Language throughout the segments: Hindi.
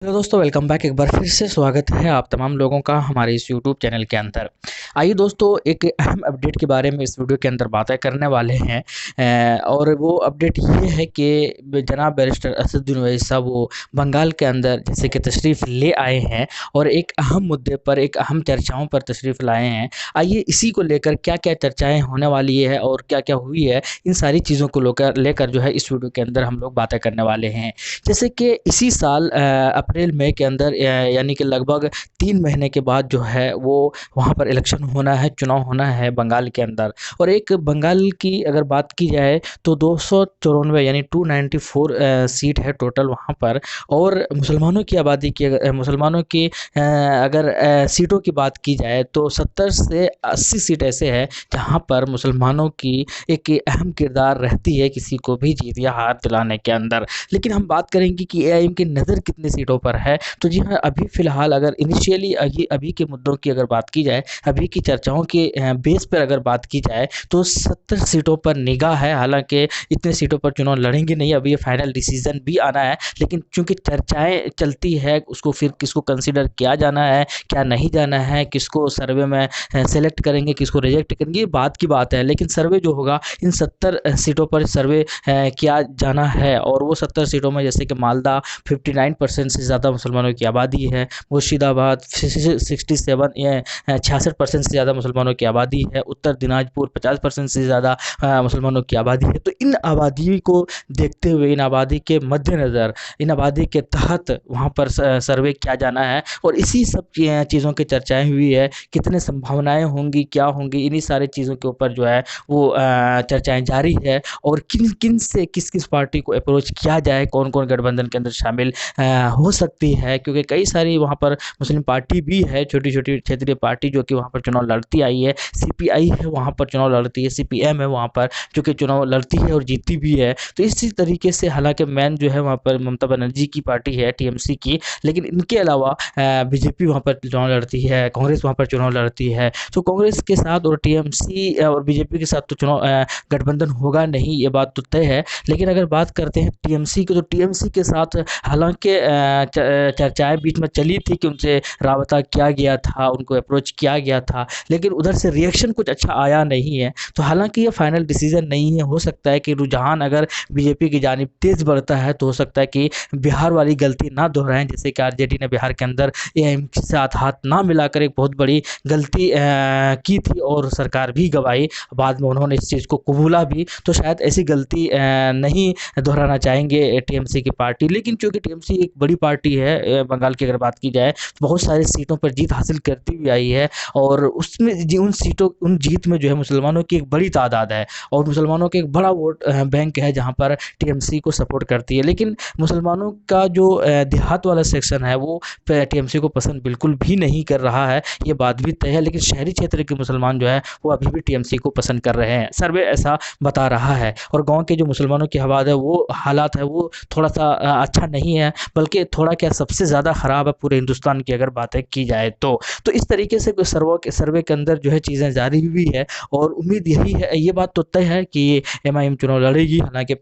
हेलो दोस्तों, वेलकम बैक। एक बार फिर से स्वागत है आप तमाम लोगों का हमारे इस यूट्यूब चैनल के अंदर। आइए दोस्तों, एक अहम अपडेट के बारे में इस वीडियो के अंदर बातें करने वाले हैं। और वो अपडेट ये है कि जनाब बैरिस्टर असदुद्दीन ओवैसी साहब वो बंगाल के अंदर जैसे कि तशरीफ़ ले आए हैं और एक अहम मुद्दे पर, एक अहम चर्चाओं पर तशरीफ़ लाए हैं। आइए इसी को लेकर क्या क्या चर्चाएँ होने वाली है और क्या क्या हुई है, इन सारी चीज़ों को लेकर जो है इस वीडियो के अंदर हम लोग बातें करने वाले हैं। जैसे कि इसी साल अप्रैल मई के अंदर यानी कि लगभग 3 महीने के बाद जो है वो वहाँ पर इलेक्शन होना है, चुनाव होना है बंगाल के अंदर। और एक बंगाल की अगर बात की जाए तो 294 यानी 294 सीट है टोटल वहाँ पर। और मुसलमानों की आबादी की मुसलमानों की अगर सीटों की बात की जाए तो 70 से 80 सीट ऐसे हैं जहाँ पर मुसलमानों की एक अहम किरदार रहती है किसी को भी जीत या हार दिलाने के अंदर। लेकिन हम बात करेंगे कि एआईएम की नज़र कितनी सीटों पर है, तो जी हाँ, अभी फ़िलहाल अगर इनिशियली अभी के मुद्दों की अगर बात की जाए, अभी की चर्चाओं के बेस पर अगर बात की जाए तो 70 सीटों पर निगाह है। हालाँकि इतने सीटों पर चुनाव लड़ेंगे नहीं, अभी ये फाइनल डिसीज़न भी आना है। लेकिन चूँकि चर्चाएँ चलती है, उसको फिर किसको कंसीडर किया जाना है, क्या नहीं जाना है, किसको सर्वे में सेलेक्ट करेंगे, किसको रिजेक्ट करेंगे, ये बात की बात है। लेकिन सर्वे जो होगा इन 70 सीटों पर सर्वे किया जाना है। और वो 70 सीटों में जैसे कि मालदा 59% से ज़्यादा मुसलमानों की आबादी है, मुर्शिदाबाद 67 या 66% से ज़्यादा मुसलमानों की आबादी है, उत्तर दिनाजपुर 50% से ज़्यादा मुसलमानों की आबादी है। तो इन आबादी को देखते हुए, इन आबादी के मद्देनज़र, इन आबादी के तहत वहाँ पर सर्वे किया जाना है। और इसी सब चीज़ों की चर्चाएँ हुई है, कितने संभावनाएँ होंगी, क्या होंगी, इन्हीं सारी चीज़ों के ऊपर जो है वो चर्चाएँ जारी है। और किन से किस पार्टी को अप्रोच किया जाए, कौन-कौन गठबंधन के अंदर शामिल हो सकती है, क्योंकि कई सारी वहाँ पर मुस्लिम पार्टी भी है, छोटी-छोटी क्षेत्रीय पार्टी जो कि वहाँ पर चुनाव लड़ती आई है। सीपीआई है वहाँ पर चुनाव लड़ती है, सीपीएम है वहाँ पर जो कि चुनाव लड़ती है और जीतती भी है। तो इसी तरीके से हालाँकि मेन जो है वहाँ पर ममता बनर्जी की पार्टी है, टीएमसी की। लेकिन इनके अलावा बीजेपी वहाँ पर चुनाव लड़ती है, कांग्रेस वहाँ पर चुनाव लड़ती है। तो कांग्रेस के साथ और टीएमसी और बीजेपी के साथ तो चुनाव गठबंधन होगा नहीं, ये बात तो तय है। लेकिन अगर बात करते हैं टीएमसी की, तो टीएमसी के साथ हालाँकि चर्चाएँ बीच में चली थी कि उनसे राब्ता किया गया था, उनको अप्रोच किया गया था, लेकिन उधर से रिएक्शन कुछ अच्छा आया नहीं है। तो हालाँकि ये फाइनल डिसीज़न नहीं है, हो सकता है कि रुझान अगर बीजेपी की जानिब तेज़ बढ़ता है तो हो सकता है कि बिहार वाली गलती ना दोहराएँ, जैसे कि आरजेडी ने बिहार के अंदर एआईएम के साथ हाथ ना मिलाकर एक बहुत बड़ी गलती की थी और सरकार भी गँवाई। बाद में उन्होंने इस चीज़ को कबूला भी, तो शायद ऐसी गलती नहीं दोहराना चाहेंगे टीएमसी की पार्टी। लेकिन चूँकि टीएमसी एक बड़ी पार्टी है, बंगाल की अगर बात की जाए तो बहुत सारी सीटों पर जीत हासिल करती हुई आई है। और उसमें उन जीत में जो है मुसलमानों की एक बड़ी तादाद है और मुसलमानों का एक बड़ा वोट बैंक है जहाँ पर टीएमसी को सपोर्ट करती है। लेकिन मुसलमानों का जो देहात वाला सेक्शन है वो टीएमसी को पसंद बिल्कुल भी नहीं कर रहा है, ये बात भी तय है। लेकिन शहरी क्षेत्र के मुसलमान जो है वो अभी भी टीएमसी को पसंद कर रहे हैं, सर्वे ऐसा बता रहा है। और गाँव के जो मुसलमानों की आबाद है, वो हालात है वो थोड़ा-सा अच्छा नहीं है, बल्कि थोड़ा क्या सबसे ज़्यादा ख़राब है पूरे हिंदुस्तान की अगर बातें की जाए तो। तो इस तरीके से सर्वे के अंदर जो है चीज़ें जारी हुई है और उम्मीद यही है, ये बात तो तय है कि एमआईएम चुनाव लड़ेगी। हालाँकि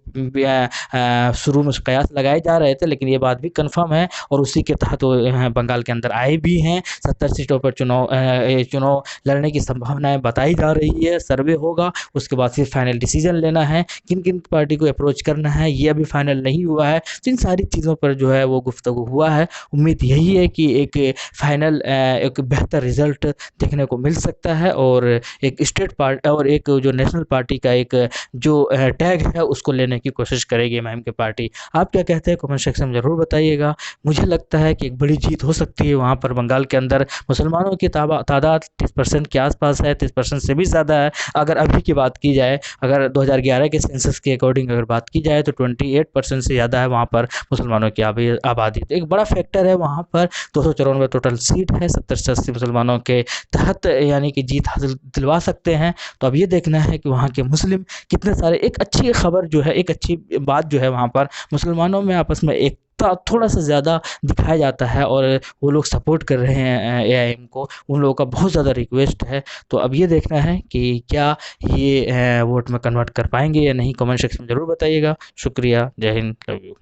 शुरू में कयास लगाए जा रहे थे, लेकिन ये बात भी कन्फर्म है और उसी के तहत वो बंगाल के अंदर आए भी हैं। 70 सीटों पर चुनाव लड़ने की संभावनाएँ बताई जा रही है, सर्वे होगा, उसके बाद फिर फाइनल डिसीजन लेना है, किन-किन पार्टी को अप्रोच करना है, ये अभी फाइनल नहीं हुआ है। तो इन सारी चीज़ों पर जो है वो गुफ्तगू हुआ है। उम्मीद यही है कि एक फाइनल एक बेहतर रिज़ल्ट देखने को मिल सकता है और एक स्टेट पार्ट और एक जो नेशनल पार्टी का एक जो टैग है उसको लेने की कोशिश करेगी एमआईएम की पार्टी। आप क्या कहते हैं कमेंट सेक्शन में ज़रूर बताइएगा। मुझे लगता है कि एक बड़ी जीत हो सकती है वहाँ पर बंगाल के अंदर। मुसलमानों की तादाद 30% के आस-पास है, 30% से भी ज़्यादा है। अगर अभी की बात की जाए, अगर 2011 के सेंसस के अकॉर्डिंग अगर बात की जाए तो 28% से ज़्यादा है वहाँ पर मुसलमानों की आबादी। तो एक बड़ा फैक्टर है वहाँ पर। 294 टोटल सीट है, 70 से 80 मुसलमानों के तहत यानी कि जीत हासिल दिलवा सकते हैं। तो अब ये देखना है कि वहाँ के मुस्लिम कितने सारे, एक अच्छी खबर जो है, एक अच्छी बात जो है वहाँ पर मुसलमानों में आपस में एकता थोड़ा-सा ज़्यादा दिखाया जाता है और वो लोग सपोर्ट कर रहे हैं एआईएम को। उन लोगों का बहुत ज़्यादा रिक्वेस्ट है। तो अब ये देखना है कि क्या ये वोट में कन्वर्ट कर पाएँगे या नहीं। कमेंट सेक्शन में ज़रूर बताइएगा। शुक्रिया, जय हिंद, लव यू।